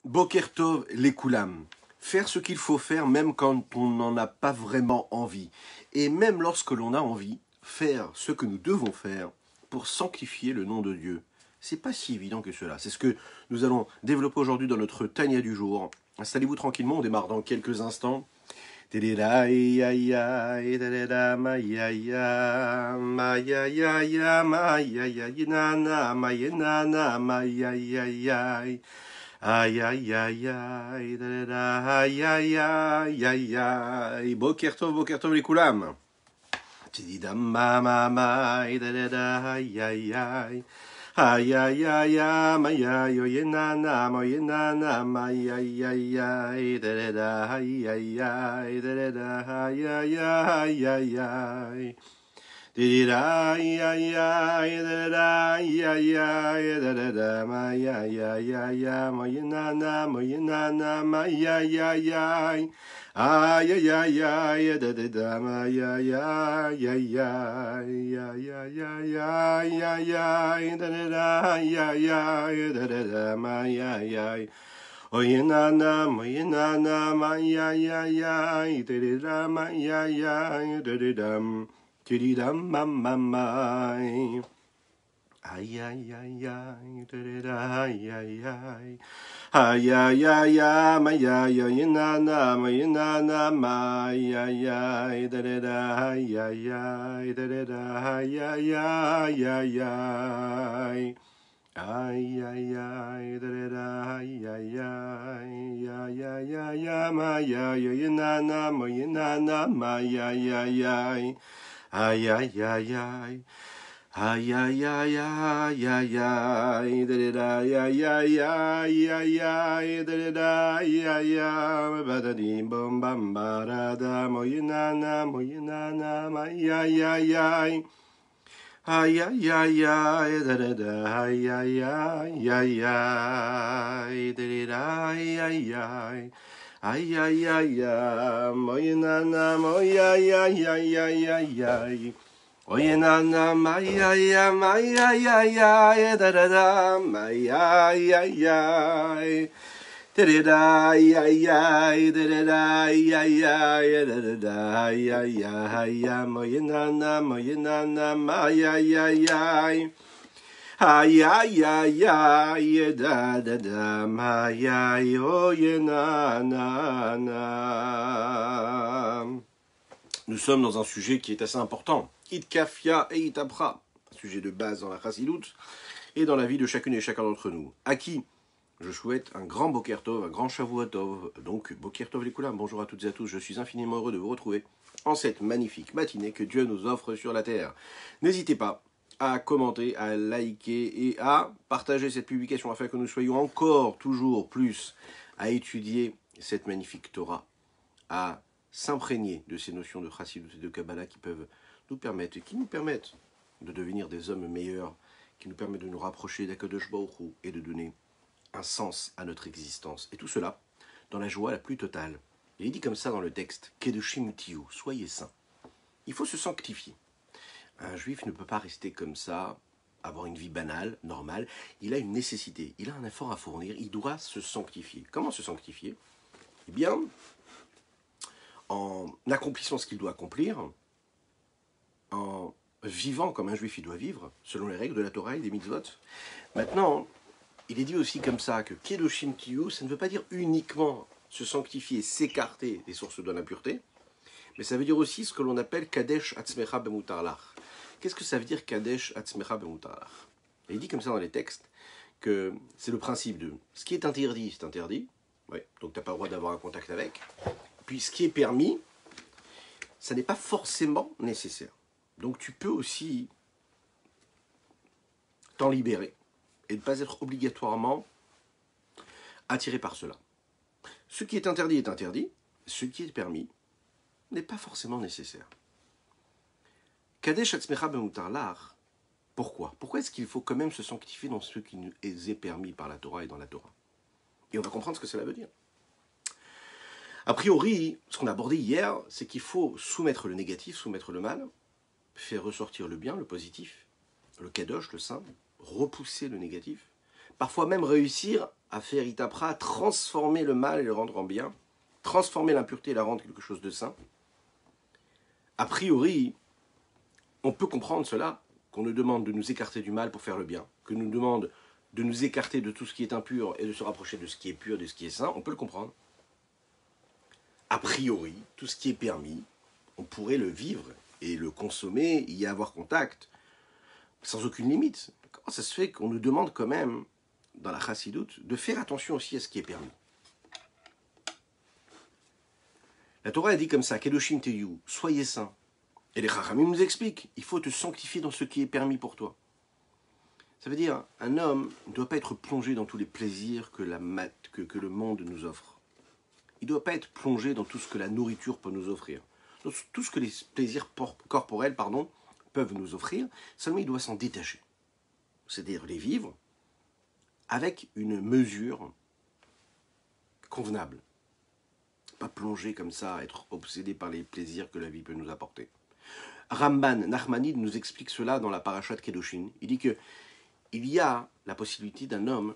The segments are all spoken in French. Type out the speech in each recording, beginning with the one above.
Boker Tov Lekoulam. Faire ce qu'il faut faire même quand on n'en a pas vraiment envie. Et même lorsque l'on a envie, faire ce que nous devons faire pour sanctifier le nom de Dieu. C'est pas si évident que cela. C'est ce que nous allons développer aujourd'hui dans notre Tania du jour. Installez-vous tranquillement, on démarre dans quelques instants. Aïe aïe aïe aïe, aïe aïe aïe aïe aïe, Boker Tov les koulam. Tididam ma ma ma, aïe aïe aïe aïe. Aïe aïe aïe aïe aïe, oyenana, moyenana, aïe aïe aïe aïe, aïe aïe aïe, aïe aïe aïe aïe aïe. Ay ay ay da da ay ay ay da da da ay ay ay ay ay moyenana moyenana ay ay ay ay ay ay ay ay da da da ay ay ay ay ay ay ay ay ay ay da da da ay ay ay da da da ay ay ay Oyenana moyenana ay ay ay ay da da da ay ay ay da da da Tididam mamamai. Aïe aïe aïe aïe, aïe aïe aïe. Aïe aïe aïe aïe aïe aïe nana, nana, aïe aïe aïe, aïe aïe aïe, aïe aïe aïe aïe aïe. Aïe aïe aïe, aïe aïe aïe, aïe aïe aïe, aïe aïe nana, nana, aïe aïe aïe aïe. Aïe aïe aïe aïe, aïe aïe aïe aïe aïe aïe, aïe aïe aïe aïe aïe aïe, aïe aïe aïe, badadim bom bam barada, moyenana moyenana, aïe aïe aïe aïe, aïe aïe aïe aïe, aïe aïe aïe aïe aïe, aïe aïe aïe. Aïe aïe aïe aïe, moyenana, aïe aïe aïe aïe aïe aïe. Moyenana, aïe aïe aïe aïe aïe aïe, da da da, aïe aïe aïe aïe. Da aïe aïe aïe, da da aïe aïe aïe, da da aïe aïe aïe, moyenana, moyenana, aïe aïe aïe aïe. Aïe aïe aïe aïe da da da aïe aïe oye na na na. Nous sommes dans un sujet qui est assez important. Itkafia et Itapra, un sujet de base dans la Chassidoute et dans la vie de chacune et chacun d'entre nous. À qui je souhaite un grand Boker Tov, un grand Shavuot Tov. Donc Boker Tov les Koulam, bonjour à toutes et à tous. Je suis infiniment heureux de vous retrouver en cette magnifique matinée que Dieu nous offre sur la terre. N'hésitez pas à commenter, à liker et à partager cette publication afin que nous soyons encore, toujours plus à étudier cette magnifique Torah, à s'imprégner de ces notions de Chassidut et de Kabbalah qui nous permettent de devenir des hommes meilleurs, qui nous permettent de nous rapprocher d'Akadosh Baruch Hu et de donner un sens à notre existence. Et tout cela dans la joie la plus totale. Il est dit comme ça dans le texte, Kedoshim tiyu, soyez saints. Il faut se sanctifier. Un juif ne peut pas rester comme ça, avoir une vie banale, normale. Il a une nécessité, il a un effort à fournir, il doit se sanctifier. Comment se sanctifier? Eh bien, en accomplissant ce qu'il doit accomplir, en vivant comme un juif il doit vivre, selon les règles de la Torah et des mitzvot. Maintenant, il est dit aussi comme ça que Kedoshim tiyu, ça ne veut pas dire uniquement se sanctifier, s'écarter des sources de l'impureté, mais ça veut dire aussi ce que l'on appelle Kadesh Atzmecha Bemutarlach. Qu'est-ce que ça veut dire Kadesh Atzmecha Bemutarlach? Il dit comme ça dans les textes que c'est le principe de ce qui est interdit, c'est interdit. Ouais, donc tu n'as pas le droit d'avoir un contact avec. Puis ce qui est permis, ça n'est pas forcément nécessaire. Donc tu peux aussi t'en libérer et ne pas être obligatoirement attiré par cela. Ce qui est interdit, ce qui est permis n'est pas forcément nécessaire. Kadesh Atzmecha Bemutarlach, pourquoi? Pourquoi est-ce qu'il faut quand même se sanctifier dans ce qui nous est permis par la Torah et dans la Torah? Et on va comprendre ce que cela veut dire. A priori, ce qu'on a abordé hier, c'est qu'il faut soumettre le négatif, soumettre le mal, faire ressortir le bien, le positif, le kadosh, le saint, repousser le négatif, parfois même réussir à faire itapra, transformer le mal et le rendre en bien, transformer l'impureté et la rendre quelque chose de sain. A priori, on peut comprendre cela, qu'on nous demande de nous écarter du mal pour faire le bien, que nous demande de nous écarter de tout ce qui est impur et de se rapprocher de ce qui est pur, de ce qui est saint, on peut le comprendre. A priori, tout ce qui est permis, on pourrait le vivre et le consommer, y avoir contact, sans aucune limite. Comment ça se fait qu'on nous demande quand même, dans la chassidoute, de faire attention aussi à ce qui est permis? La Torah a dit comme ça, Kedoshim Teyu, soyez saints. Et les Chachamim nous expliquent, il faut te sanctifier dans ce qui est permis pour toi. Ça veut dire, un homme ne doit pas être plongé dans tous les plaisirs que le monde nous offre. Il ne doit pas être plongé dans tout ce que la nourriture peut nous offrir. Dans tout ce que les plaisirs corporels peuvent nous offrir, seulement il doit s'en détacher. C'est-à-dire les vivre avec une mesure convenable. Pas plonger comme ça, être obsédé par les plaisirs que la vie peut nous apporter. Ramban Nachmanide nous explique cela dans la Parashat Kedushin. Il dit que il y a la possibilité d'un homme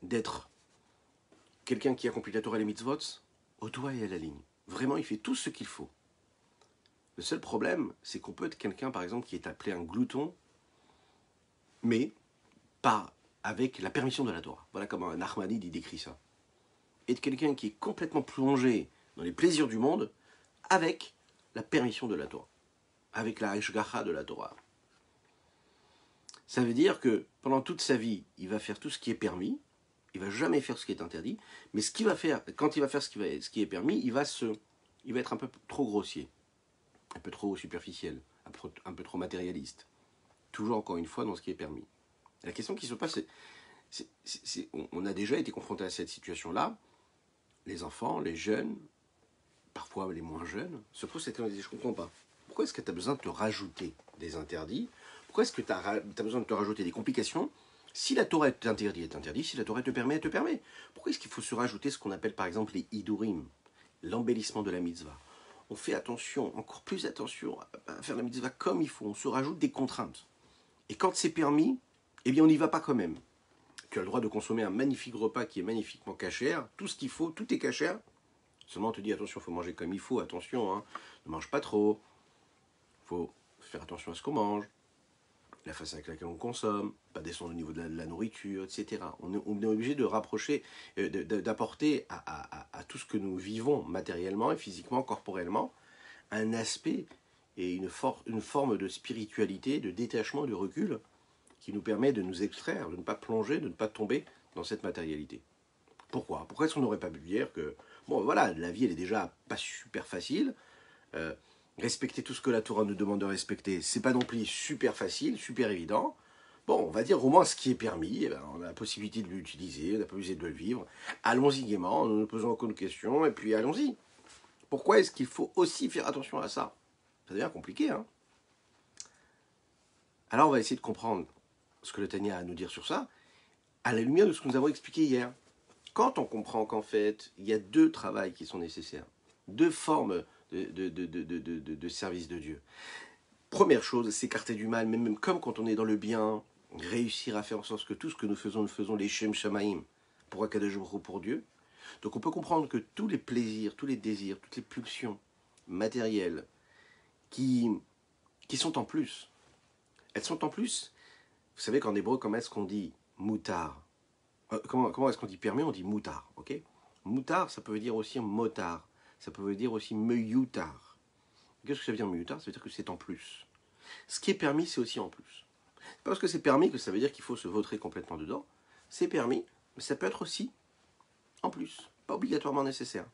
d'être quelqu'un qui accomplit la Torah et les mitzvot au doigt et à la ligne. Vraiment, il fait tout ce qu'il faut. Le seul problème, c'est qu'on peut être quelqu'un, par exemple, qui est appelé un glouton, mais pas avec la permission de la Torah. Voilà comment Nachmanide il décrit ça. Être quelqu'un qui est complètement plongé dans les plaisirs du monde avec la permission de la Torah, avec la Heshgacha de la Torah. Ça veut dire que pendant toute sa vie, il va faire tout ce qui est permis, il ne va jamais faire ce qui est interdit, mais ce qu'il va faire, quand il va faire ce qui est permis, il va être un peu trop grossier, un peu trop superficiel, un peu trop matérialiste. Toujours, encore une fois, dans ce qui est permis. La question qui se passe, on a déjà été confronté à cette situation-là. Les enfants, les jeunes, parfois les moins jeunes, se posent cette question, je ne comprends pas. Pourquoi est-ce que tu as besoin de te rajouter des interdits? Pourquoi est-ce que tu as besoin de te rajouter des complications? Si la Torah t'interdit, elle t'interdit. Si la Torah te permet, elle te permet. Pourquoi est-ce qu'il faut se rajouter ce qu'on appelle par exemple les hidurim, l'embellissement de la mitzvah? On fait attention, encore plus attention à faire la mitzvah comme il faut. On se rajoute des contraintes. Et quand c'est permis, eh bien on n'y va pas quand même. Tu as le droit de consommer un magnifique repas qui est magnifiquement cachère, tout ce qu'il faut, tout est cachère. Seulement on te dit attention, il faut manger comme il faut, attention, hein, ne mange pas trop, il faut faire attention à ce qu'on mange, la façon avec laquelle on consomme, pas descendre au niveau de la nourriture, etc. On est obligé de rapprocher, d'apporter à tout ce que nous vivons matériellement et physiquement, corporellement, un aspect et une forme de spiritualité, de détachement, de recul, qui nous permet de nous extraire, de ne pas plonger, de ne pas tomber dans cette matérialité. Pourquoi est-ce qu'on n'aurait pas pu dire que, bon voilà, la vie elle est déjà pas super facile, respecter tout ce que la Torah nous demande de respecter, c'est pas non plus super facile, super évident. Bon, on va dire au moins ce qui est permis, on a la possibilité de l'utiliser, on a la possibilité de le vivre. Allons-y gaiement, ne nous posons aucune question, et puis allons-y. Pourquoi est-ce qu'il faut aussi faire attention à ça? Ça devient compliqué, hein. Alors on va essayer de comprendre ce que le Tanya a à nous dire sur ça, à la lumière de ce que nous avons expliqué hier. Quand on comprend qu'en fait, il y a deux travails qui sont nécessaires, deux formes de service de Dieu. Première chose, s'écarter du mal, même comme quand on est dans le bien, réussir à faire en sorte que tout ce que nous faisons les Shem Shamaim, pour Akadosh Baruch Hu, pour Dieu. Donc on peut comprendre que tous les plaisirs, tous les désirs, toutes les pulsions matérielles qui sont en plus, elles sont en plus. Vous savez qu'en hébreu, comment est-ce qu'on dit moutar? Comment est-ce qu'on dit permis? On dit moutar, ok? Moutar, ça peut dire aussi motard. Ça peut dire aussi meyutar. Qu'est-ce que ça veut dire meyutar? Ça veut dire que c'est en plus. Ce qui est permis, c'est aussi en plus. C'est pas parce que c'est permis que ça veut dire qu'il faut se vautrer complètement dedans. C'est permis, mais ça peut être aussi en plus. Pas obligatoirement nécessaire.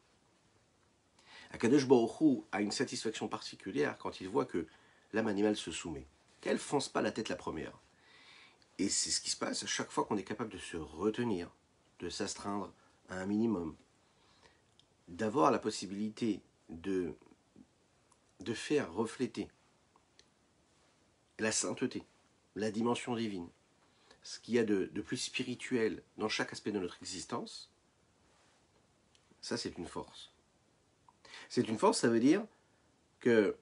Akadosh Baruch Hu a une satisfaction particulière quand il voit que l'âme animale se soumet. Qu'elle fonce pas la tête la première. Et c'est ce qui se passe à chaque fois qu'on est capable de se retenir, de s'astreindre à un minimum, d'avoir la possibilité de faire refléter la sainteté, la dimension divine, ce qu'il y a de plus spirituel dans chaque aspect de notre existence. Ça, c'est une force. C'est une force, ça veut dire que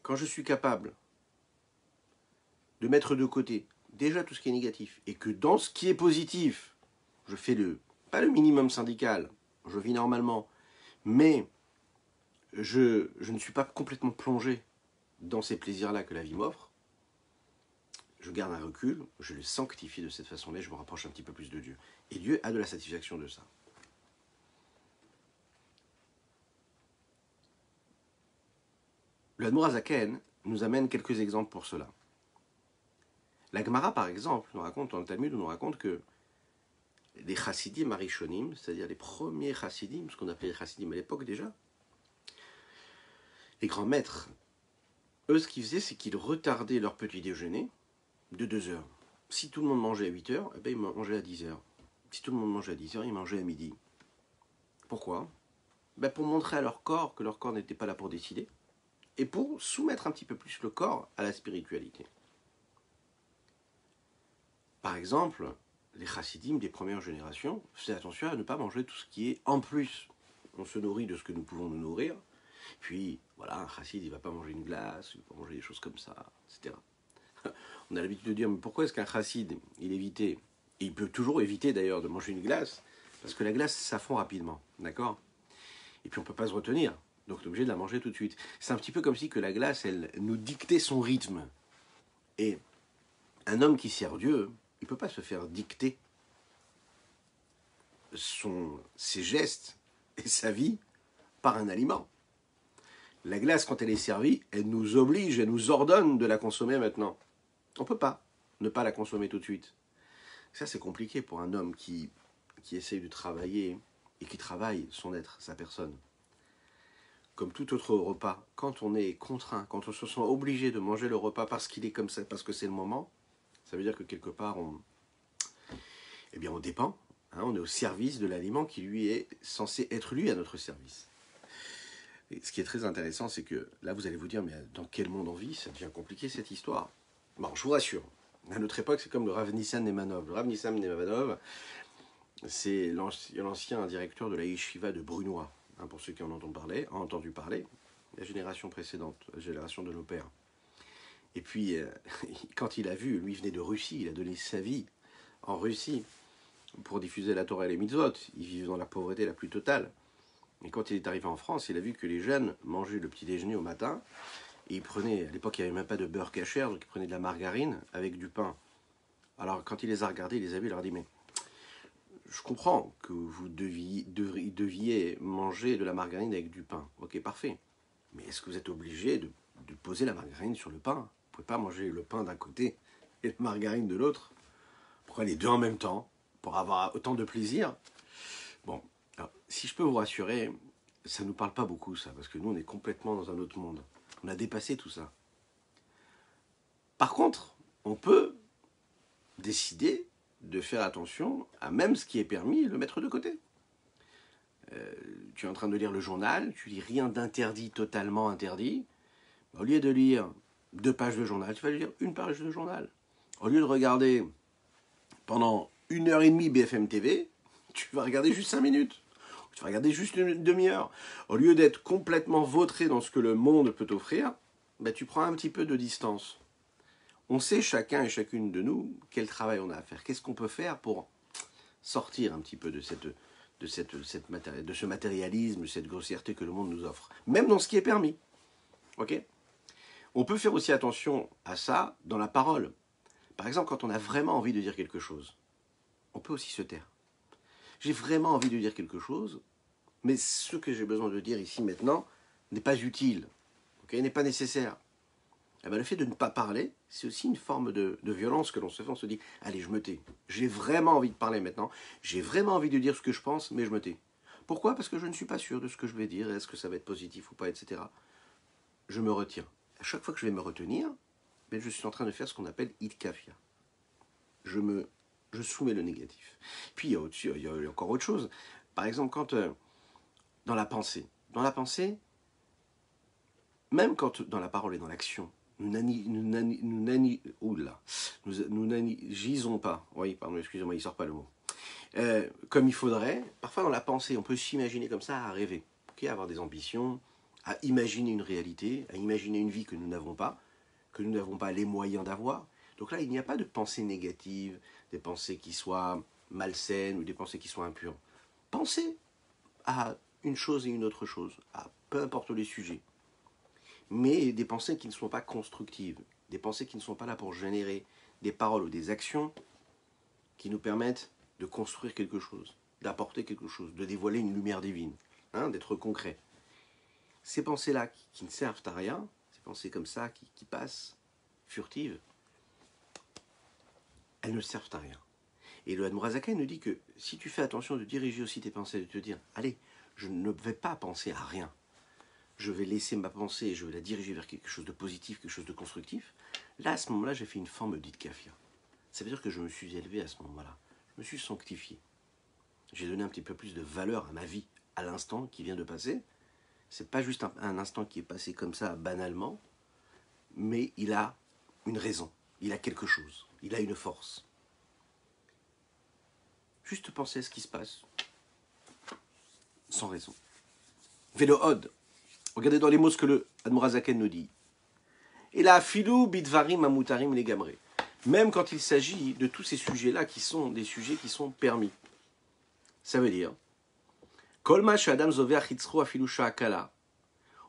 quand je suis capable de mettre de côté déjà tout ce qui est négatif, et que dans ce qui est positif, je fais pas le minimum syndical, je vis normalement, mais je ne suis pas complètement plongé dans ces plaisirs-là que la vie m'offre, je garde un recul, je le sanctifie de cette façon-là, je me rapproche un petit peu plus de Dieu. Et Dieu a de la satisfaction de ça. Le Admour Hazaken nous amène quelques exemples pour cela. La Gemara, par exemple, nous raconte, dans le Talmud, nous raconte que les chassidim arishonim, c'est-à-dire les premiers chassidim, ce qu'on appelait les chassidim à l'époque déjà, les grands maîtres, eux, ce qu'ils faisaient, c'est qu'ils retardaient leur petit déjeuner de 2 heures. Si tout le monde mangeait à 8 heures, eh ben, ils mangeaient à 10 heures. Si tout le monde mangeait à 10 heures, ils mangeaient à midi. Pourquoi? Ben, pour montrer à leur corps que leur corps n'était pas là pour décider, et pour soumettre un petit peu plus le corps à la spiritualité. Par exemple, les chassidim des premières générations faisaient attention à ne pas manger tout ce qui est en plus. On se nourrit de ce que nous pouvons nous nourrir. Puis, voilà, un chassid, il ne va pas manger une glace, il ne va pas manger des choses comme ça, etc. On a l'habitude de dire, mais pourquoi est-ce qu'un chassid, il évitait, et il peut toujours éviter d'ailleurs de manger une glace, parce que la glace, ça fond rapidement, d'accord? Et puis on ne peut pas se retenir, donc on est obligé de la manger tout de suite. C'est un petit peu comme si que la glace, elle nous dictait son rythme. Et un homme qui sert Dieu, il ne peut pas se faire dicter ses gestes et sa vie par un aliment. La glace, quand elle est servie, elle nous oblige, elle nous ordonne de la consommer maintenant. On ne peut pas ne pas la consommer tout de suite. Ça, c'est compliqué pour un homme qui essaye de travailler et qui travaille son être, sa personne. Comme tout autre repas, quand on est contraint, quand on se sent obligé de manger le repas parce qu'il est comme ça, parce que c'est le moment, ça veut dire que quelque part, on dépend. Hein, on est au service de l'aliment qui lui est censé être lui à notre service. Et ce qui est très intéressant, c'est que là, vous allez vous dire, mais dans quel monde on vit? Ça devient compliqué cette histoire. Bon, je vous rassure. À notre époque, c'est comme le Rav Nissan Nemanov. Le Rav Nissan Nemanov, c'est l'ancien directeur de la yeshiva de Brunois, hein, pour ceux qui en ont entendu parler, la génération précédente, la génération de nos pères. Et puis, quand il a vu, lui venait de Russie, il a donné sa vie en Russie pour diffuser la Torah et les mitzvot. Il vivait dans la pauvreté la plus totale. Et quand il est arrivé en France, il a vu que les jeunes mangeaient le petit déjeuner au matin. Et ils prenaient, à l'époque il n'y avait même pas de beurre kasher, donc ils prenaient de la margarine avec du pain. Alors quand il les a regardés, il les a vus, il leur a dit, mais je comprends que vous deviez manger de la margarine avec du pain. Ok, parfait. Mais est-ce que vous êtes obligé de poser la margarine sur le pain? Vous ne pouvez pas manger le pain d'un côté et la margarine de l'autre. Pourquoi les deux en même temps? Pour avoir autant de plaisir? Bon, alors, si je peux vous rassurer, ça ne nous parle pas beaucoup ça, parce que nous on est complètement dans un autre monde. On a dépassé tout ça. Par contre, on peut décider de faire attention à même ce qui est permis et le mettre de côté. Tu es en train de lire le journal, tu lis rien d'interdit, totalement interdit. Au lieu de lire 2 pages de journal, tu vas lire 1 page de journal. Au lieu de regarder pendant 1h30 BFM TV, tu vas regarder juste 5 minutes. Tu vas regarder juste une demi-heure. Au lieu d'être complètement vautré dans ce que le monde peut t'offrir, bah, tu prends un petit peu de distance. On sait chacun et chacune de nous quel travail on a à faire. Qu'est-ce qu'on peut faire pour sortir un petit peu de ce matérialisme, de cette grossièreté que le monde nous offre. Même dans ce qui est permis. Ok? On peut faire aussi attention à ça dans la parole. Par exemple, quand on a vraiment envie de dire quelque chose, on peut aussi se taire. J'ai vraiment envie de dire quelque chose, mais ce que j'ai besoin de dire ici maintenant n'est pas utile, okay, n'est pas nécessaire. Et bien, le fait de ne pas parler, c'est aussi une forme de violence que l'on se fait. On se dit, allez, je me tais. J'ai vraiment envie de parler maintenant. J'ai vraiment envie de dire ce que je pense, mais je me tais. Pourquoi? Parce que je ne suis pas sûr de ce que je vais dire. Est-ce que ça va être positif ou pas, etc. Je me retiens. À chaque fois que je vais me retenir, ben, je suis en train de faire ce qu'on appelle itkafia. Je soumets le négatif. Puis il y a encore autre chose. Par exemple, quand dans la pensée, même quand dans la parole et dans l'action, nous n'agisons pas. Oui, pardon, excusez-moi, il ne sort pas le mot. Comme il faudrait, parfois dans la pensée, on peut s'imaginer comme ça, à rêver, okay, à avoir des ambitions, à imaginer une réalité, à imaginer une vie que nous n'avons pas les moyens d'avoir. Donc là, il n'y a pas de pensées négatives, des pensées qui soient malsaines ou des pensées qui soient impures. Pensez à une chose et une autre chose, à peu importe les sujets. Mais des pensées qui ne sont pas constructives, des pensées qui ne sont pas là pour générer des paroles ou des actions qui nous permettent de construire quelque chose, d'apporter quelque chose, de dévoiler une lumière divine, d'être concret. Ces pensées-là qui ne servent à rien, ces pensées comme ça qui passent, furtives, elles ne servent à rien. Et le Admorazaken nous dit que si tu fais attention de diriger aussi tes pensées, de te dire, allez, je ne vais pas penser à rien, je vais laisser ma pensée, je vais la diriger vers quelque chose de positif, quelque chose de constructif, là, à ce moment-là, j'ai fait une forme d'idkafia. Ça veut dire que je me suis élevé à ce moment-là. Je me suis sanctifié. J'ai donné un petit peu plus de valeur à ma vie, à l'instant qui vient de passer. C'est pas juste un instant qui est passé comme ça, banalement, mais il a une raison, il a quelque chose, il a une force. Juste penser à ce qui se passe, sans raison. Vélo Od. Regardez dans les mots ce que le Admorazaken nous dit. Et là, filou bidvarim amutarim legamre. Même quand il s'agit de tous ces sujets-là qui sont des sujets qui sont permis. Ça veut dire Kolma shadam zover chitzro afilu sha'akala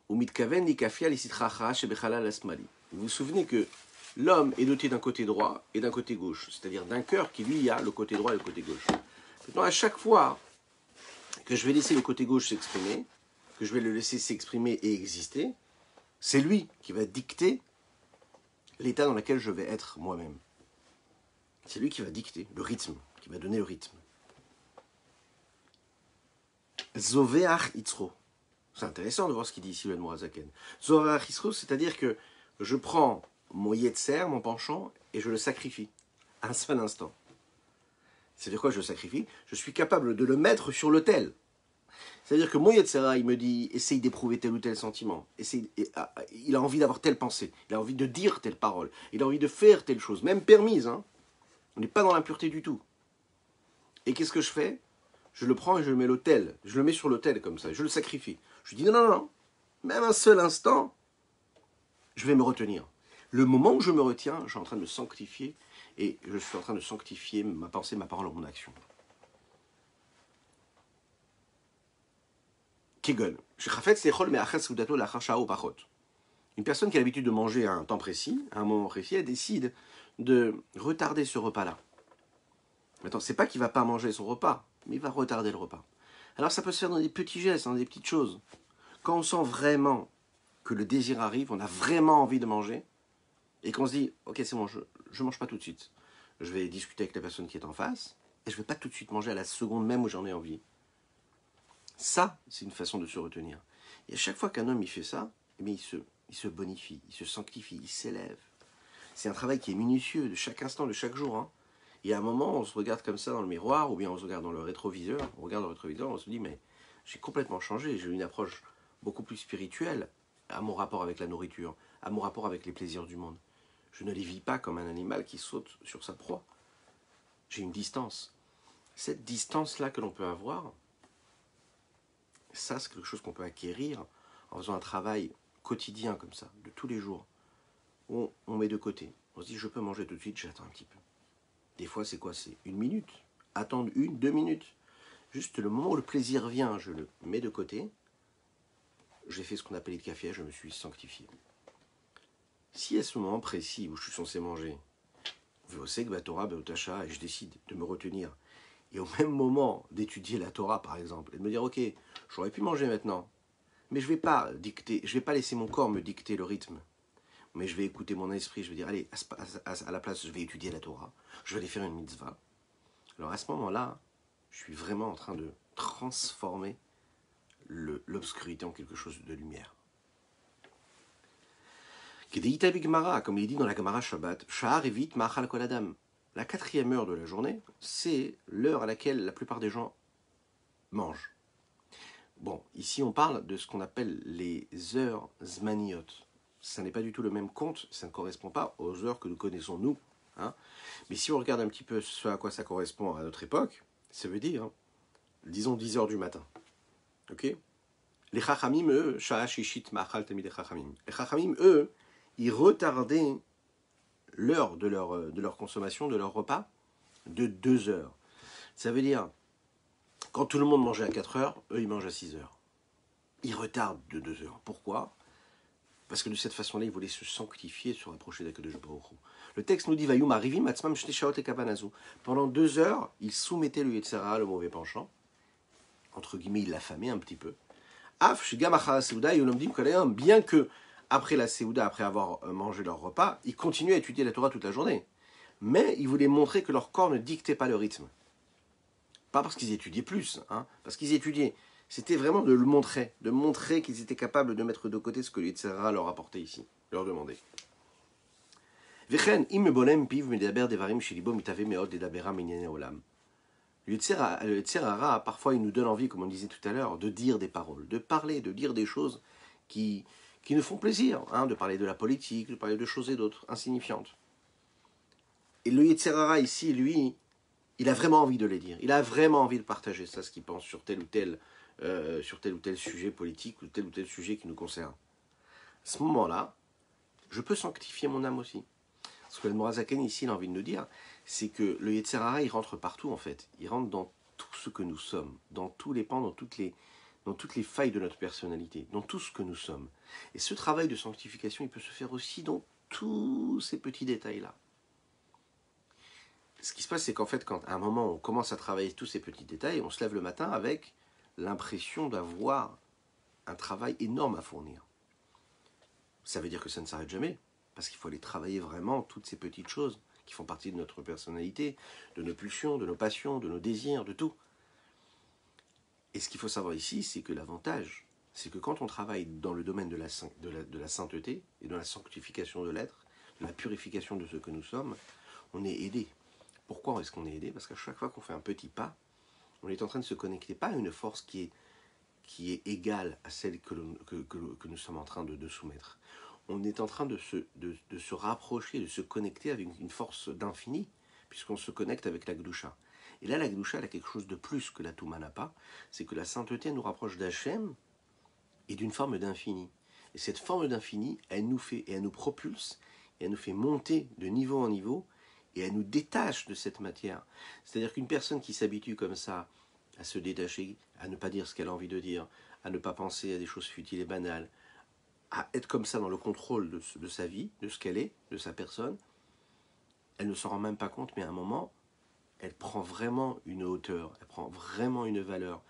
ou mitkaven likafia lisitracha shebechala lasmali. Vous vous souvenez que l'homme est doté d'un côté droit et d'un côté gauche, c'est-à-dire d'un cœur qui lui a le côté droit et le côté gauche. Maintenant, à chaque fois que je vais laisser le côté gauche s'exprimer, que je vais le laisser s'exprimer et exister, c'est lui qui va dicter l'état dans lequel je vais être moi-même. C'est lui qui va dicter le rythme, qui va donner le rythme. Zoveach Itzro. C'est intéressant de voir ce qu'il dit ici le Admorazaken. Zoveach Itzro, c'est-à-dire que je prends mon yetzer, mon penchant, et je le sacrifie. Un seul instant. C'est-à-dire quoi je le sacrifie? Je suis capable de le mettre sur l'autel. C'est-à-dire que mon Yetzera, il me dit, essaye d'éprouver tel ou tel sentiment. Il a envie d'avoir telle pensée. Il a envie de dire telle parole. Il a envie de faire telle chose, même permise. On n'est pas dans l'impureté du tout. Et qu'est-ce que je fais? Je le prends et je le mets à l'autel. Je le mets sur l'autel comme ça. Je le sacrifie. Je lui dis non. Même un seul instant, je vais me retenir. Le moment où je me retiens, je suis en train de me sanctifier. Et je suis en train de sanctifier ma pensée, ma parole, mon action. Une personne qui a l'habitude de manger à un temps précis, à un moment précis, elle décide de retarder ce repas-là. Maintenant, c'est pas qu'il va pas manger son repas, mais il va retarder le repas. Alors ça peut se faire dans des petits gestes, dans des petites choses. Quand on sent vraiment que le désir arrive, on a vraiment envie de manger, et qu'on se dit, ok c'est bon, je mange pas tout de suite. Je vais discuter avec la personne qui est en face, et je vais pas tout de suite manger à la seconde même où j'en ai envie. Ça, c'est une façon de se retenir. Et à chaque fois qu'un homme il fait ça, eh bien, il se bonifie, il se sanctifie, il s'élève. C'est un travail qui est minutieux, de chaque instant, de chaque jour. Et à un moment, on se regarde comme ça dans le miroir, ou bien on se regarde dans le rétroviseur, on se dit, mais j'ai complètement changé, j'ai une approche beaucoup plus spirituelle à mon rapport avec la nourriture, à mon rapport avec les plaisirs du monde. Je ne les vis pas comme un animal qui saute sur sa proie. J'ai une distance. Cette distance-là que l'on peut avoir, ça, c'est quelque chose qu'on peut acquérir en faisant un travail quotidien comme ça, de tous les jours. On met de côté. On se dit, je peux manger tout de suite, j'attends un petit peu. Des fois, c'est quoi? C'est 1 minute. Attendre 1-2 minutes. Juste le moment où le plaisir vient, je le mets de côté. J'ai fait ce qu'on appelle le café, je me suis sanctifié. Si à ce moment précis où je suis censé manger, Vosek, Torah, Beotacha, et je décide de me retenir, et au même moment d'étudier la Torah, par exemple, et de me dire, ok, j'aurais pu manger maintenant, mais je vais pas laisser mon corps me dicter le rythme, mais je vais écouter mon esprit, je vais dire, allez, à la place, je vais étudier la Torah, je vais aller faire une mitzvah. Alors à ce moment-là, je suis vraiment en train de transformer l'obscurité en quelque chose de lumière. Comme il est dit dans la Gemara Shabbat, Sha'ar evit ma'achal kol adam. La 4e heure de la journée, c'est l'heure à laquelle la plupart des gens mangent. Bon, ici on parle de ce qu'on appelle les heures zmaniot. Ça n'est pas du tout le même compte, ça ne correspond pas aux heures que nous connaissons nous. Mais si on regarde un petit peu ce à quoi ça correspond à notre époque, ça veut dire, disons 10 heures du matin. Ok? Les chachamim, eux, sha'a shishit ma'achal tamid chachamim. Les chachamim, eux, ils retardaient l'heure de leur consommation, de leur repas, de 2 heures. Ça veut dire, quand tout le monde mangeait à 4 heures, eux, ils mangent à 6 heures. Ils retardent de 2 heures. Pourquoi? Parce que de cette façon-là, ils voulaient se sanctifier, se rapprocher d'Akadosh Baruch Hu. Le texte nous dit, Vayum arivim atzmam shte shaot et kabanazu. Pendant 2 heures, ils soumettaient le Yetzer Hara, le mauvais penchant. Entre guillemets, ils l'affamaient un petit peu. Af shigam achar seuda yolomdim kolayom. Bien que, après la Séouda, après avoir mangé leur repas, ils continuaient à étudier la Torah toute la journée. Mais ils voulaient montrer que leur corps ne dictait pas le rythme. Pas parce qu'ils étudiaient plus, parce qu'ils étudiaient. C'était vraiment de le montrer, de montrer qu'ils étaient capables de mettre de côté ce que le Yetzer Hara leur apportait ici, leur demandait. Le Yetzer Hara, parfois, il nous donne envie, comme on disait tout à l'heure, de dire des paroles, de parler, de dire des choses qui nous font plaisir, de parler de la politique, de parler de choses et d'autres, insignifiantes. Et le Yetzer Hara, ici, lui, il a vraiment envie de les dire. Il a vraiment envie de partager ça, ce qu'il pense sur tel ou tel sujet politique ou tel sujet qui nous concerne. À ce moment-là, je peux sanctifier mon âme aussi. Ce que le Morazaken ici, il a envie de nous dire, c'est que le Yetzer Hara, il rentre partout en fait. Il rentre dans tout ce que nous sommes, dans tous les pans, dans toutes les failles de notre personnalité, dans tout ce que nous sommes. Et ce travail de sanctification, il peut se faire aussi dans tous ces petits détails-là. Ce qui se passe, c'est qu'en fait, quand à un moment on commence à travailler tous ces petits détails, on se lève le matin avec l'impression d'avoir un travail énorme à fournir. Ça veut dire que ça ne s'arrête jamais, parce qu'il faut aller travailler vraiment toutes ces petites choses qui font partie de notre personnalité, de nos pulsions, de nos passions, de nos désirs, de tout. Et ce qu'il faut savoir ici, c'est que l'avantage, c'est que quand on travaille dans le domaine de la sainteté et de la sanctification de l'être, de la purification de ce que nous sommes, on est aidé. Pourquoi est-ce qu'on est aidé? Parce qu'à chaque fois qu'on fait un petit pas, on est en train de se connecter pas à une force qui est égale à celle que nous sommes en train de soumettre. On est en train de se rapprocher, de se connecter avec une force d'infini, puisqu'on se connecte avec la Gdusha. Et là, la Gdusha, elle a quelque chose de plus que la Touma n'a pas, c'est que la sainteté nous rapproche d'Hachem et d'une forme d'infini. Et cette forme d'infini, elle nous fait, et elle nous propulse, et elle nous fait monter de niveau en niveau, et elle nous détache de cette matière. C'est-à-dire qu'une personne qui s'habitue comme ça à se détacher, à ne pas dire ce qu'elle a envie de dire, à ne pas penser à des choses futiles et banales, à être comme ça dans le contrôle de sa vie, de ce qu'elle est, de sa personne, elle ne s'en rend même pas compte, mais à un moment, elle prend vraiment une hauteur, elle prend vraiment une valeur.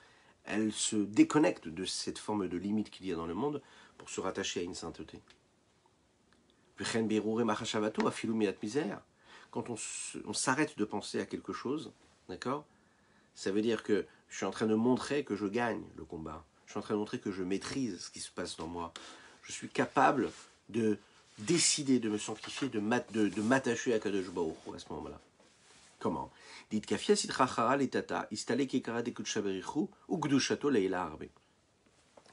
Elle se déconnecte de cette forme de limite qu'il y a dans le monde pour se rattacher à une sainteté. Quand on s'arrête de penser à quelque chose, d'accord, ça veut dire que je suis en train de montrer que je gagne le combat. Je suis en train de montrer que je maîtrise ce qui se passe dans moi. Je suis capable de décider de me sanctifier, de m'attacher à Kadosh Baruch Hu à ce moment-là. Comment? Dites kafia sitrachara letata istale kekara de kutshaberichu ou gdushato leila arbe.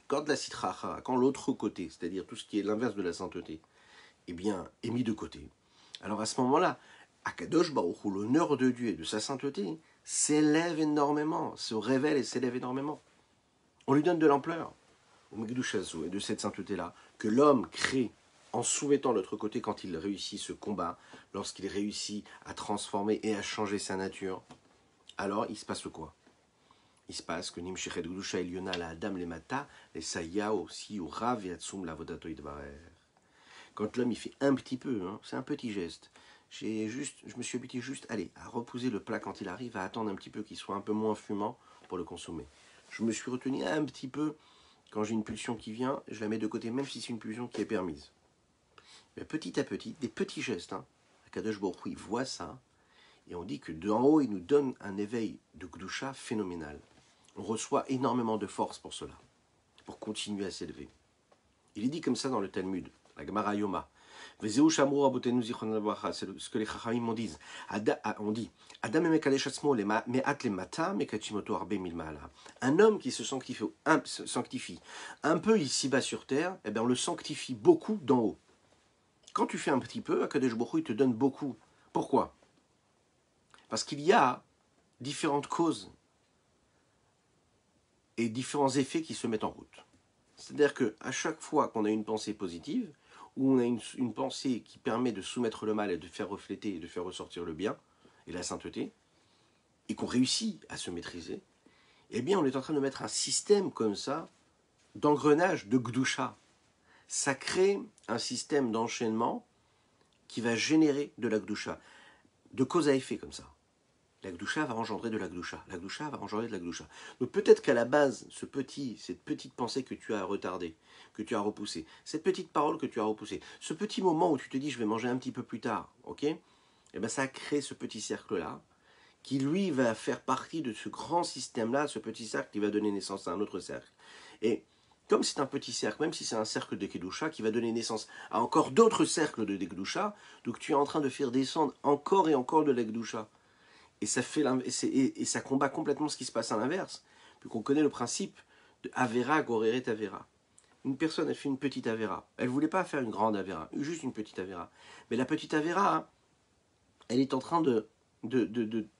Quand la sitrachara, quand l'autre côté, c'est-à-dire tout ce qui est l'inverse de la sainteté, eh bien, est mis de côté. Alors à ce moment-là, Akadosh Baruch Hu, l'honneur de Dieu et de sa sainteté, s'élève énormément, se révèle et s'élève énormément. On lui donne de l'ampleur, au Megdushazu, et de cette sainteté-là, que l'homme crée en soumettant l'autre côté quand il réussit ce combat, lorsqu'il réussit à transformer et à changer sa nature. Alors, il se passe quoi? Il se passe que Nimshechet Gdusha Eliona la Adam le Mata, les Saya aussi au Rav et Atsum la Vodato Idvarer. Quand l'homme il fait un petit peu, c'est un petit geste. Je me suis habitué juste, à reposer le plat quand il arrive, à attendre un petit peu qu'il soit un peu moins fumant pour le consommer. Je me suis retenu un petit peu quand j'ai une pulsion qui vient, je la mets de côté, même si c'est une pulsion qui est permise. Mais petit à petit, des petits gestes. Akadosh Baruch Hu, il voit ça, et on dit que d'en haut, il nous donne un éveil de Gdusha phénoménal. On reçoit énormément de force pour cela, pour continuer à s'élever. Il est dit comme ça dans le Talmud, la Gemara Yoma. C'est ce que les Chachamim disent. On dit un homme qui se sanctifie un peu ici-bas sur terre, eh bien on le sanctifie beaucoup d'en haut. Quand tu fais un petit peu, Akadosh Baruch Hu, il te donne beaucoup. Pourquoi? Parce qu'il y a différentes causes et différents effets qui se mettent en route. C'est-à-dire qu'à chaque fois qu'on a une pensée positive, où on a une pensée qui permet de soumettre le mal et de faire refléter et de faire ressortir le bien et la sainteté, et qu'on réussit à se maîtriser, eh bien on est en train de mettre un système comme ça d'engrenage de Gdusha. Ça crée un système d'enchaînement qui va générer de la Gdusha, de cause à effet comme ça. La Gdusha va engendrer de la Gdusha, la Gdusha va engendrer de la Gdusha. Donc peut-être qu'à la base, cette petite pensée que tu as retardée, que tu as repoussée, cette petite parole que tu as repoussée, ce petit moment où tu te dis je vais manger un petit peu plus tard, ok? Eh bien ça crée ce petit cercle-là, qui lui va faire partie de ce grand système-là, ce petit cercle qui va donner naissance à un autre cercle. Et comme c'est un petit cercle, même si c'est un cercle de Kedusha qui va donner naissance à encore d'autres cercles de Kedusha, donc tu es en train de faire descendre encore et encore de la Kedusha. Et ça combat complètement ce qui se passe à l'inverse. Puis qu'on connaît le principe de Avera Goreret Avera. Une personne, elle fait une petite Avera. Elle ne voulait pas faire une grande Avera, juste une petite Avera. Mais la petite Avera, hein, elle est en train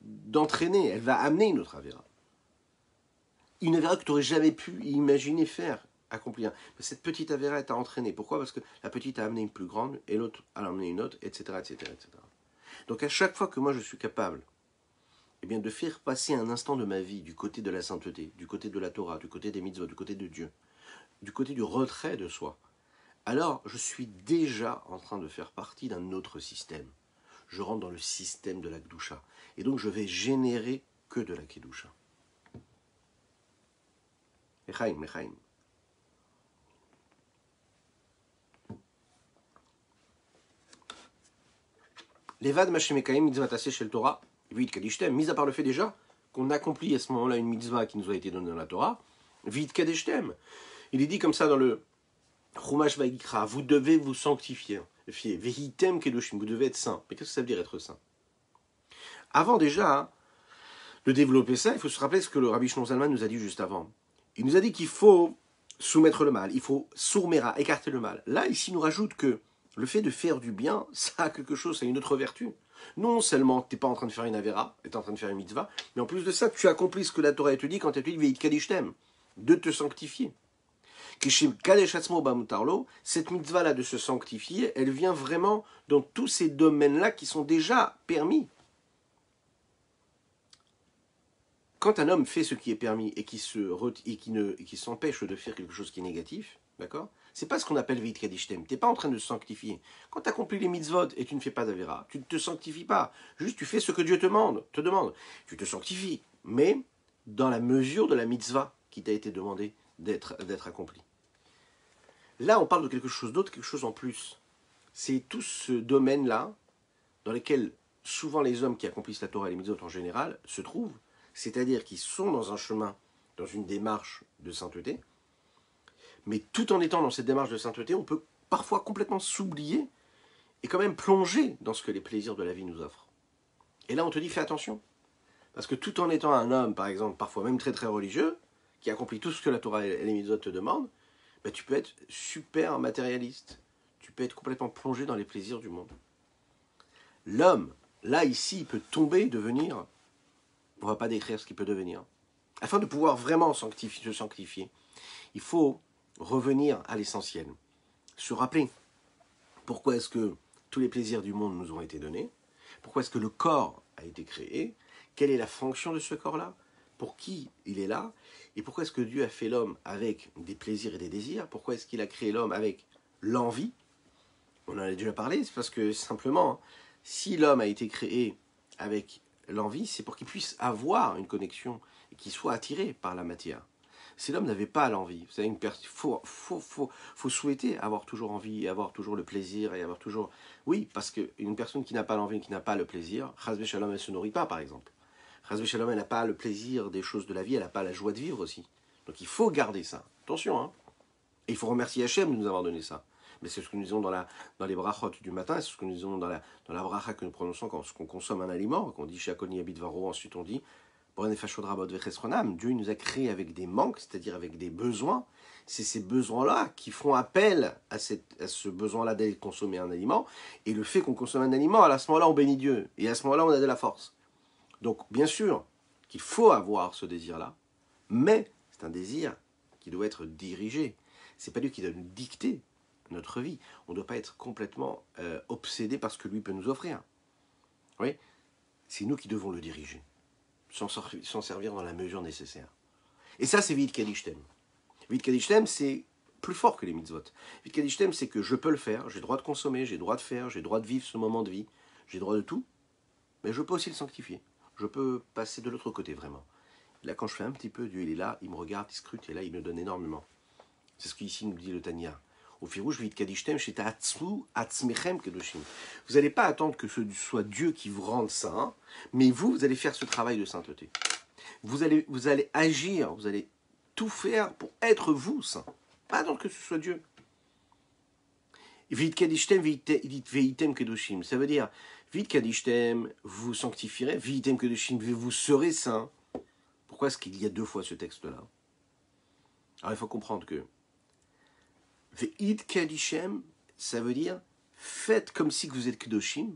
d'entraîner, elle va amener une autre Avera. Une Avera que tu n'aurais jamais pu imaginer faire, accomplir. Mais cette petite Avera, elle t'a entraîné. Pourquoi? Parce que la petite a amené une plus grande, et l'autre a amené une autre, etc., etc., etc. Donc à chaque fois que moi je suis capable eh bien, de faire passer un instant de ma vie du côté de la sainteté, du côté de la Torah, du côté des mitzvot, du côté de Dieu, du côté du retrait de soi, alors je suis déjà en train de faire partie d'un autre système. Je rentre dans le système de la Kedusha. Et donc je vais générer que de la Kedusha. Mechaim, Mechaim. Levad Mashemekaim mitzvah tassé chez le Torah, vite kadishtem, mis à part le fait déjà qu'on accomplit à ce moment-là une mitzvah qui nous a été donnée dans la Torah, vite kadishtem. Il est dit comme ça dans le Chumash Vayikra, vous devez vous sanctifier. Vehitem kedushim, vous devez être saint. Mais qu'est-ce que ça veut dire être saint? Avant déjà hein, de développer ça, il faut se rappeler ce que le Rabbi Shlomo Zalman nous a dit juste avant. Il nous a dit qu'il faut soumettre le mal, il faut sourmera, écarter le mal. Là, ici, il nous rajoute que le fait de faire du bien, ça a quelque chose, ça a une autre vertu. Non seulement tu n'es pas en train de faire une avera, tu es en train de faire une mitzvah, mais en plus de ça, tu accomplis ce que la Torah te dit quand elle te dit Veit Kadishtem, de te sanctifier. Cette mitzvah-là de se sanctifier, elle vient vraiment dans tous ces domaines-là qui sont déjà permis. Quand un homme fait ce qui est permis et qui s'empêche de faire quelque chose qui est négatif, d'accord, c'est pas ce qu'on appelle Veit Kadishtem. Tu n'es pas en train de se sanctifier. Quand tu accomplis les mitzvot et tu ne fais pas d'avera, tu ne te sanctifies pas. Juste tu fais ce que Dieu te demande. Tu te sanctifies, mais dans la mesure de la mitzvah qui t'a été demandée d'être accomplie. Là, on parle de quelque chose d'autre, quelque chose en plus. C'est tout ce domaine-là dans lequel souvent les hommes qui accomplissent la Torah et les mitzvot en général se trouvent, c'est-à-dire qu'ils sont dans un chemin, dans une démarche de sainteté, mais tout en étant dans cette démarche de sainteté, on peut parfois complètement s'oublier et quand même plonger dans ce que les plaisirs de la vie nous offrent. Et là, on te dit, fais attention. Parce que tout en étant un homme, par exemple, parfois même très très religieux, qui accomplit tout ce que la Torah et les mitzvot te demandent, ben, tu peux être super matérialiste. Tu peux être complètement plongé dans les plaisirs du monde. L'homme, là, ici, il peut tomber, devenir, on ne va pas décrire ce qu'il peut devenir. Afin de pouvoir vraiment se sanctifier, il faut revenir à l'essentiel. Se rappeler pourquoi est-ce que tous les plaisirs du monde nous ont été donnés, pourquoi est-ce que le corps a été créé, quelle est la fonction de ce corps-là, pour qui il est là, et pourquoi est-ce que Dieu a fait l'homme avec des plaisirs et des désirs, pourquoi est-ce qu'il a créé l'homme avec l'envie. On en a déjà parlé, c'est parce que simplement, si l'homme a été créé avec l'envie, c'est pour qu'il puisse avoir une connexion et qu'il soit attiré par la matière. Si l'homme n'avait pas l'envie, vous savez, faut souhaiter avoir toujours envie, avoir toujours le plaisir et avoir toujours... Oui, parce qu'une personne qui n'a pas l'envie, qui n'a pas le plaisir, Chas v'Shalom, elle ne se nourrit pas, par exemple. Chas v'Shalom, elle n'a pas le plaisir des choses de la vie, elle n'a pas la joie de vivre aussi. Donc il faut garder ça. Attention, hein. Et il faut remercier Hachem de nous avoir donné ça. Mais c'est ce que nous disons dans les brachot du matin, c'est ce que nous disons dans la bracha que nous prononçons quand on consomme un aliment, quand on dit Shakoni Abid Varo, ensuite on dit Dieu nous a créé avec des manques, c'est-à-dire avec des besoins. C'est ces besoins-là qui font appel à ce besoin-là d'aller consommer un aliment. Et le fait qu'on consomme un aliment, à ce moment-là, on bénit Dieu. Et à ce moment-là, on a de la force. Donc, bien sûr qu'il faut avoir ce désir-là, mais c'est un désir qui doit être dirigé. C'est pas Dieu qui doit nous dicter notre vie. On ne doit pas être complètement obsédé par ce que lui peut nous offrir. Oui, c'est nous qui devons le diriger, s'en servir dans la mesure nécessaire. Et ça, c'est Vit Kadishtem. Vit Kadishtem, c'est plus fort que les mitzvot. Vit Kadishtem, c'est que je peux le faire, j'ai le droit de consommer, j'ai le droit de faire, j'ai le droit de vivre ce moment de vie, j'ai le droit de tout, mais je peux aussi le sanctifier. Je peux passer de l'autre côté, vraiment. Là, quand je fais un petit peu, Dieu, il est là, il me regarde, il scrute, et là, il me donne énormément. C'est ce qu'ici nous dit le Tanya. Au Firouche, Vit Kadishtem, chez Ta'atzmu, Atzmechem Kedoshim. Vous n'allez pas attendre que ce soit Dieu qui vous rende saint, mais vous allez faire ce travail de sainteté. Vous allez agir, vous allez tout faire pour être vous saint. Pas attendre que ce soit Dieu. Vit Kadishtem, Veitem Kedoshim. Ça veut dire, Vit Kadishtem, vous sanctifierez, Veitem Kedoshim, vous serez saint. Pourquoi est-ce qu'il y a deux fois ce texte-là? Alors il faut comprendre que Veit Kadishem, ça veut dire faites comme si vous êtes Kedoshim,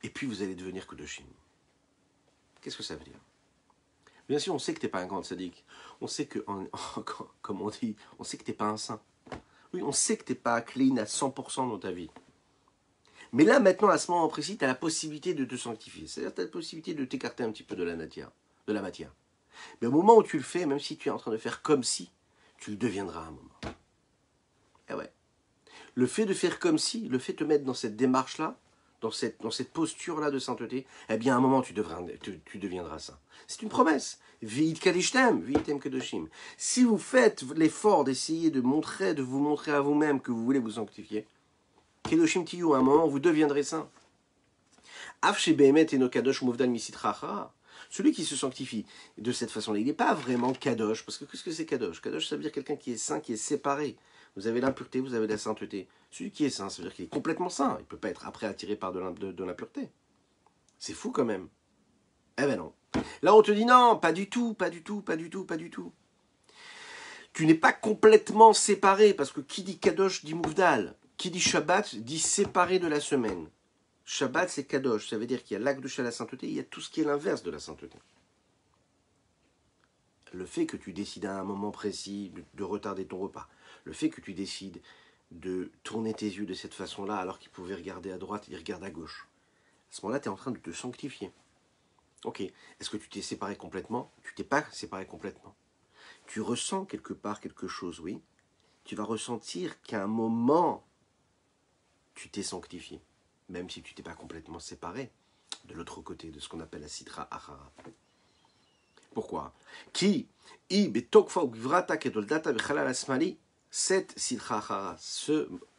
et puis vous allez devenir Kedoshim. Qu'est-ce que ça veut dire? Bien sûr, on sait que tu n'es pas un grand sadique. On sait que, comme on dit, on sait que tu n'es pas un saint. Oui, on sait que tu n'es pas clean à 100% dans ta vie. Mais là, maintenant, à ce moment précis, tu as la possibilité de te sanctifier. C'est-à-dire tu as la possibilité de t'écarter un petit peu de la matière. Mais au moment où tu le fais, même si tu es en train de faire comme si, tu le deviendras à un moment. Eh ouais. Le fait de faire comme si, le fait de te mettre dans cette démarche-là, dans cette posture-là de sainteté, eh bien à un moment tu deviendras saint. C'est une promesse. Veit Kadishtem, Veitem Kedoshim. Si vous faites l'effort d'essayer de vous montrer à vous-même que vous voulez vous sanctifier, Kedoshim Tiyu, à un moment vous deviendrez saint. Afshe Behemet Eno Kadosh Muvdal Misitracha. Celui qui se sanctifie de cette façon-là, il n'est pas vraiment Kadosh, parce que qu'est-ce que c'est Kadosh? Kadosh, ça veut dire quelqu'un qui est saint, qui est séparé. Vous avez l'impureté, vous avez la sainteté. Celui qui est saint, ça veut dire qu'il est complètement saint. Il ne peut pas être après attiré par de l'impureté. C'est fou quand même. Eh ben non. Là, on te dit non, pas du tout, pas du tout, pas du tout, pas du tout. Tu n'es pas complètement séparé, parce que qui dit Kadosh dit Mouvdal. Qui dit Shabbat dit séparé de la semaine. Shabbat, c'est Kadosh. Ça veut dire qu'il y a l'Akdoucha, la sainteté, il y a tout ce qui est l'inverse de la sainteté. Le fait que tu décides à un moment précis de retarder ton repas, le fait que tu décides de tourner tes yeux de cette façon-là alors qu'ils pouvaient regarder à droite, ils regardent à gauche. À ce moment-là, tu es en train de te sanctifier. Ok, est-ce que tu t'es séparé complètement? Tu t'es pas séparé complètement. Tu ressens quelque part quelque chose, oui. Tu vas ressentir qu'à un moment, tu t'es sanctifié. Même si tu t'es pas complètement séparé de l'autre côté, de ce qu'on appelle la Sitra Achara. Pourquoi? Qui cette Sitra Achara,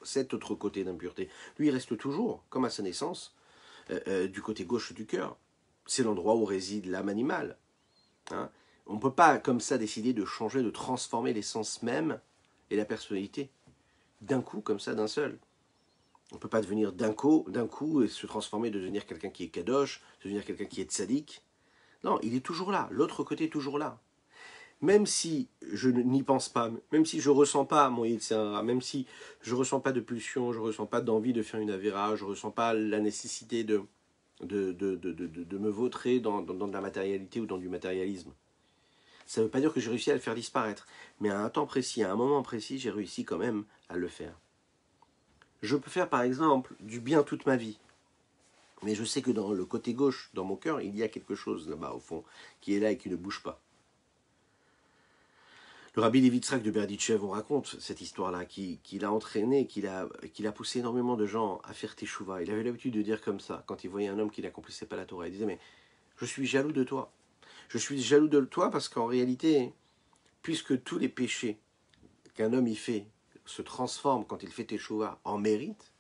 cet autre côté d'impureté, lui il reste toujours, comme à sa naissance, du côté gauche du cœur. C'est l'endroit où réside l'âme animale. Hein? On ne peut pas comme ça décider de changer, de transformer l'essence même et la personnalité d'un coup, comme ça, d'un seul. On ne peut pas devenir d'un coup et se transformer, de devenir quelqu'un qui est kadosh, de devenir quelqu'un qui est tzaddik. Non, il est toujours là, l'autre côté est toujours là. Même si je n'y pense pas, même si je ne ressens pas mon Yitzhara, même si je ne ressens pas de pulsion, je ne ressens pas d'envie de faire une avéra, je ne ressens pas la nécessité de me vautrer dans de la matérialité ou dans du matérialisme. Ça ne veut pas dire que j'ai réussi à le faire disparaître, mais à un temps précis, à un moment précis, j'ai réussi quand même à le faire. Je peux faire par exemple du bien toute ma vie, mais je sais que dans le côté gauche, dans mon cœur, il y a quelque chose là-bas au fond, qui est là et qui ne bouge pas. Le rabbi Levi Yitzhak de Berditchev, on raconte cette histoire-là, qui l'a entraîné, qui l'a poussé énormément de gens à faire teshuva. Il avait l'habitude de dire comme ça, quand il voyait un homme qui n'accomplissait pas la Torah, il disait, mais je suis jaloux de toi. Je suis jaloux de toi parce qu'en réalité, puisque tous les péchés qu'un homme y fait se transforment quand il fait teshuva en mérite,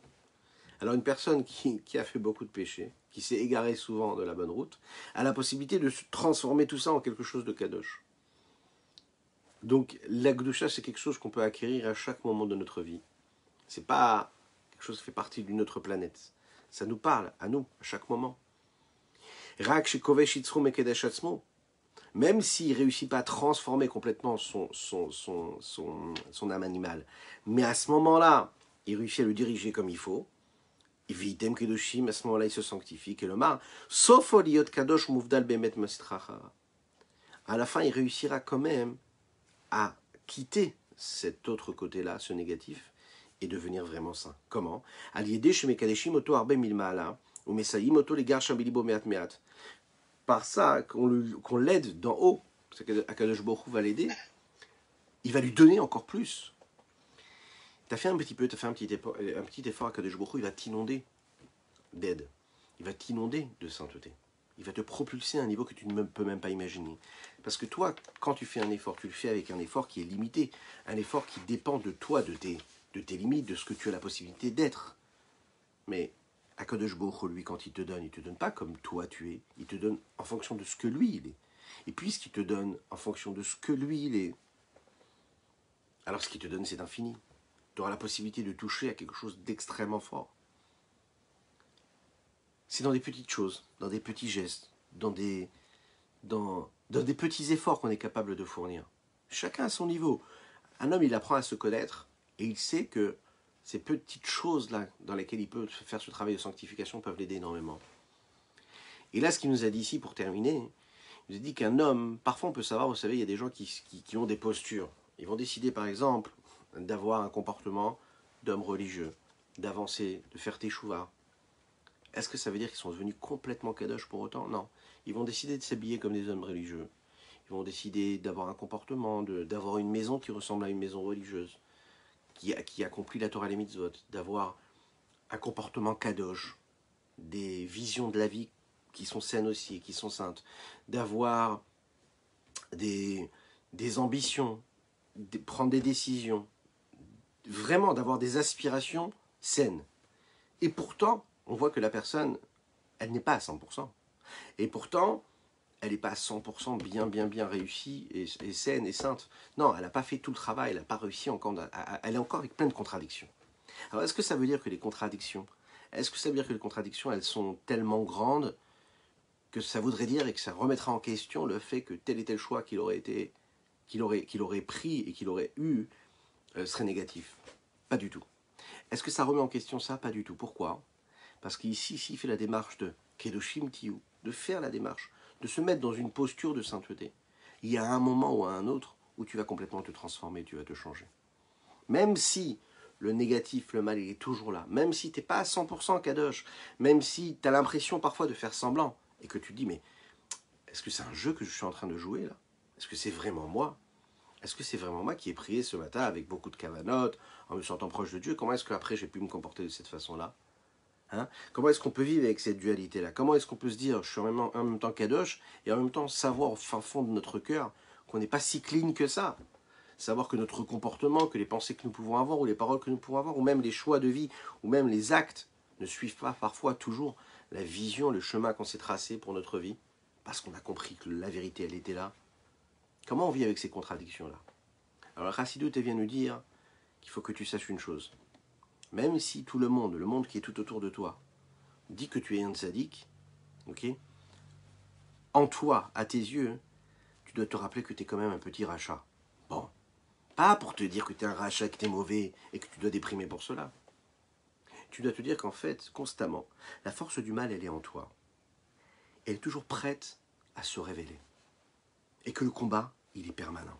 alors une personne qui a fait beaucoup de péchés, qui s'est égarée souvent de la bonne route, a la possibilité de transformer tout ça en quelque chose de kadosh. Donc l'Akdoucha, c'est quelque chose qu'on peut acquérir à chaque moment de notre vie. C'est pas quelque chose qui fait partie d'une autre planète. Ça nous parle, à nous, à chaque moment. Même s'il ne réussit pas à transformer complètement son âme animale, mais à ce moment-là, il réussit à le diriger comme il faut, Vitem Kedoshim, à ce moment-là, il se sanctifie, que le mar, sauf Oliot Kadosh Mouvdal Bemet Mastracha. À la fin, il réussira quand même à quitter cet autre côté-là, ce négatif, et devenir vraiment saint. Comment? Aliédé chez Mekadeshim Oto Arbe Milmaala, ou Messaïm Oto Legar Shabilibo Meat Meat. Par ça, qu'on l'aide d'en haut, Akadosh Baruch Hu va l'aider, il va lui donner encore plus. Tu as fait un petit effort, Akadosh Baruch Hu, il va t'inonder d'aide. Il va t'inonder de sainteté. Il va te propulser à un niveau que tu ne peux même pas imaginer. Parce que toi, quand tu fais un effort, tu le fais avec un effort qui est limité, un effort qui dépend de toi, de tes limites, de ce que tu as la possibilité d'être. Mais Akadosh Baruch Hu, lui, quand il te donne pas comme toi tu es, il te donne en fonction de ce que lui, il est. Et puisqu'il te donne en fonction de ce que lui, il est, alors ce qu'il te donne, c'est infini. Tu auras la possibilité de toucher à quelque chose d'extrêmement fort. C'est dans des petites choses, dans des petits gestes, dans des petits efforts qu'on est capable de fournir. Chacun à son niveau. Un homme, il apprend à se connaître et il sait que ces petites choses-là, dans lesquelles il peut faire ce travail de sanctification, peuvent l'aider énormément. Et là, ce qu'il nous a dit ici, pour terminer, il nous a dit qu'un homme, parfois on peut savoir, vous savez, il y a des gens qui ont des postures. Ils vont décider, par exemple, d'avoir un comportement d'homme religieux, d'avancer, de faire teshuva. Est-ce que ça veut dire qu'ils sont devenus complètement kadosh pour autant? Non. Ils vont décider de s'habiller comme des hommes religieux. Ils vont décider d'avoir un comportement, d'avoir une maison qui ressemble à une maison religieuse, qui accomplit la Torah et les mitzvot, d'avoir un comportement kadosh, des visions de la vie qui sont saines aussi, qui sont saintes, d'avoir des ambitions, de prendre des décisions, vraiment d'avoir des aspirations saines. Et pourtant, on voit que la personne, elle n'est pas à 100%. Et pourtant, elle n'est pas à 100% bien réussie et saine et sainte. Non, elle n'a pas fait tout le travail, elle n'a pas réussi encore, elle est encore avec plein de contradictions. Alors, est-ce que ça veut dire que les contradictions, elles sont tellement grandes que ça voudrait dire et que ça remettra en question le fait que tel et tel choix qu'il aurait pris et qu'il aurait eu serait négatif? Pas du tout. Est-ce que ça remet en question ça? Pas du tout. Pourquoi? Parce qu'ici, s'il fait la démarche de Kedoshim Tiyu, de faire la démarche, de se mettre dans une posture de sainteté, il y a un moment ou un autre où tu vas complètement te transformer, tu vas te changer. Même si le négatif, le mal, il est toujours là, même si tu n'es pas à 100% Kadosh, même si tu as l'impression parfois de faire semblant, et que tu te dis, mais est-ce que c'est un jeu que je suis en train de jouer là? Est-ce que c'est vraiment moi? Est-ce que c'est vraiment moi qui ai prié ce matin avec beaucoup de kavanotes, en me sentant proche de Dieu? Comment est-ce qu'après j'ai pu me comporter de cette façon-là? Comment est-ce qu'on peut vivre avec cette dualité-là? Comment est-ce qu'on peut se dire, je suis en même temps kadosh, et en même temps savoir au fin fond de notre cœur qu'on n'est pas si clean que ça? Savoir que notre comportement, que les pensées que nous pouvons avoir, ou les paroles que nous pouvons avoir, ou même les choix de vie, ou même les actes, ne suivent pas parfois toujours la vision, le chemin qu'on s'est tracé pour notre vie, parce qu'on a compris que la vérité, elle était là. Comment on vit avec ces contradictions-là? Alors, Chassidut vient nous dire qu'il faut que tu saches une chose. Même si tout le monde qui est tout autour de toi, dit que tu es un tzaddik, ok, en toi, à tes yeux, tu dois te rappeler que tu es quand même un petit rachat. Bon, pas pour te dire que tu es un rachat, que tu es mauvais et que tu dois déprimer pour cela. Tu dois te dire qu'en fait, constamment, la force du mal, elle est en toi. Elle est toujours prête à se révéler. Et que le combat, il est permanent.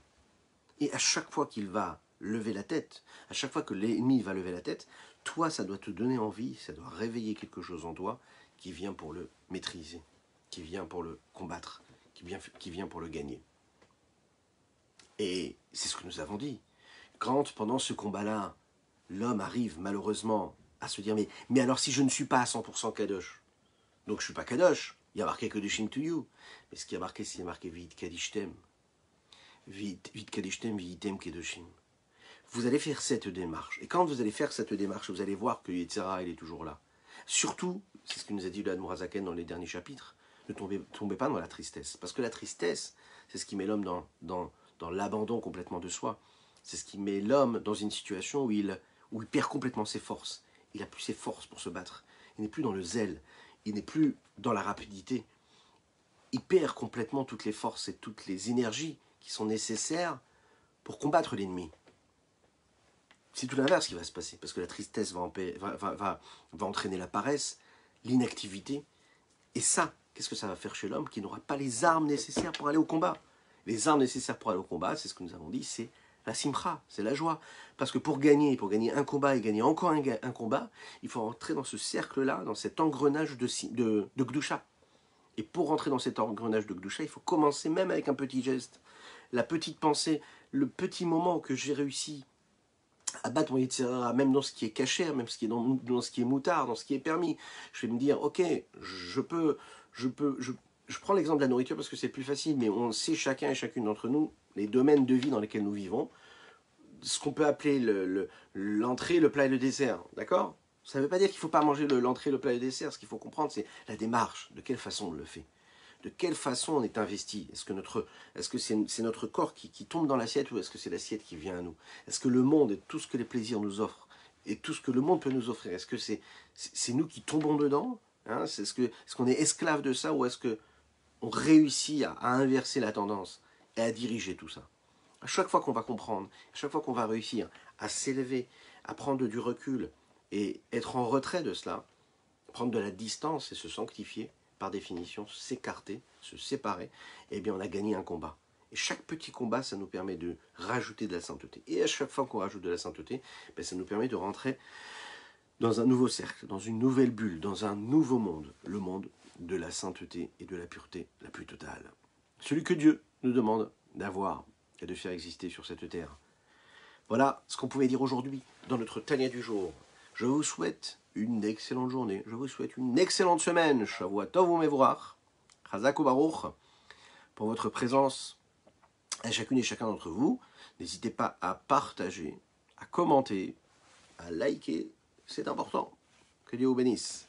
Et à chaque fois qu'il va lever la tête, à chaque fois que l'ennemi va lever la tête, toi, ça doit te donner envie, ça doit réveiller quelque chose en toi qui vient pour le maîtriser, qui vient pour le combattre, qui vient pour le gagner. Et c'est ce que nous avons dit. Quand, pendant ce combat-là, l'homme arrive malheureusement à se dire mais alors si je ne suis pas à 100% Kadosh, donc je ne suis pas Kadosh, il y a marqué Kedoshim to you, mais ce qui a marqué, c'est marqué Vit Kadishtem. Vit Kadishtem, Vitem Kedoshim. Vous allez faire cette démarche. Et quand vous allez faire cette démarche, vous allez voir que Yetzirah, il est toujours là. Surtout, c'est ce que nous a dit le Admor HaZaken dans les derniers chapitres, ne tombez pas dans la tristesse. Parce que la tristesse, c'est ce qui met l'homme dans l'abandon complètement de soi. C'est ce qui met l'homme dans une situation où il perd complètement ses forces. Il n'a plus ses forces pour se battre. Il n'est plus dans le zèle. Il n'est plus dans la rapidité. Il perd complètement toutes les forces et toutes les énergies qui sont nécessaires pour combattre l'ennemi. C'est tout l'inverse qui va se passer, parce que la tristesse va entraîner la paresse, l'inactivité. Et ça, qu'est-ce que ça va faire chez l'homme qui n'aura pas les armes nécessaires pour aller au combat? Les armes nécessaires pour aller au combat, c'est ce que nous avons dit, c'est la simcha, c'est la joie. Parce que pour gagner un combat et gagner encore un combat, il faut entrer dans ce cercle-là, dans cet engrenage de Gdusha. Et pour rentrer dans cet engrenage de Gdusha, il faut commencer même avec un petit geste. La petite pensée, le petit moment que j'ai réussi à battre mon Yetzirah, même dans ce qui est caché, même dans ce qui est moutard, dans ce qui est permis. Je vais me dire, ok, je prends l'exemple de la nourriture parce que c'est plus facile, mais on sait chacun et chacune d'entre nous les domaines de vie dans lesquels nous vivons, ce qu'on peut appeler l'entrée, le plat et le dessert, d'accord? Ça ne veut pas dire qu'il ne faut pas manger l'entrée, le plat et le dessert. Ce qu'il faut comprendre, c'est la démarche, de quelle façon on le fait. De quelle façon on est investi? Est-ce que c'est notre corps qui tombe dans l'assiette ou est-ce que c'est l'assiette qui vient à nous? Est-ce que le monde et tout ce que les plaisirs nous offrent et tout ce que le monde peut nous offrir, est-ce que c'est nous qui tombons dedans, hein? Est-ce qu'on est esclave de ça ou est-ce qu'on réussit à inverser la tendance et à diriger tout ça? À chaque fois qu'on va comprendre, à chaque fois qu'on va réussir à s'élever, à prendre du recul et être en retrait de cela, prendre de la distance et se sanctifier, par définition, s'écarter, se séparer, eh bien on a gagné un combat. Et chaque petit combat, ça nous permet de rajouter de la sainteté. Et à chaque fois qu'on rajoute de la sainteté, ben, ça nous permet de rentrer dans un nouveau cercle, dans une nouvelle bulle, dans un nouveau monde, le monde de la sainteté et de la pureté la plus totale. Celui que Dieu nous demande d'avoir et de faire exister sur cette terre. Voilà ce qu'on pouvait dire aujourd'hui dans notre Tanya du jour. Je vous souhaite une excellente journée. Je vous souhaite une excellent semaine. Shavua Tov u'Mevorach. Chazak u'Baruch. Pour votre présence à chacune et chacun d'entre vous. N'hésitez pas à partager, à commenter, à liker. C'est important. Que Dieu vous bénisse.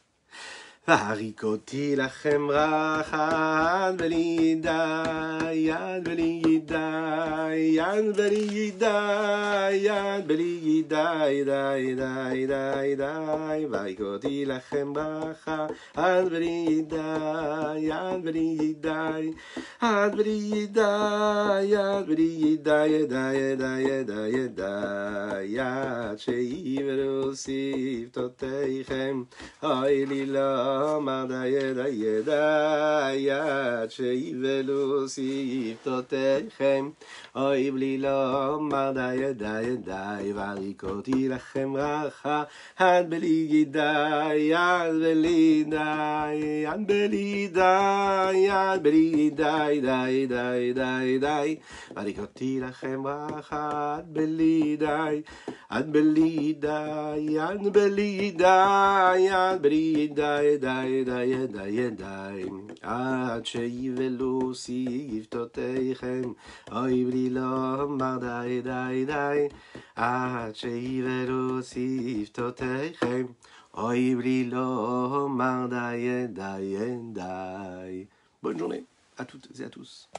Varikoti lachem rachan velidai yad velidai yad velidai yad velidai dai dai dai dai varikoti lachem rachan velidai yad velidai yad velidai yad velidai dai dai dai dai yad sheivelu siftoteichem ay lila Mardaya daya daya sheivelu siftotechem oiv lila Mardaya daya daya varikoti lachem racha ad beligidai ad belidai ad belidai ad belidai dai dai dai dai varikoti lachem racha ad belidai ad belidai ad belidai ad belidai dai dai dai dai ad sheivelu siftoteichem oiv lila mardai dai dai ad sheivelu siftoteichem oiv lila mardai dai dai. Bonne journée à toutes et à tous.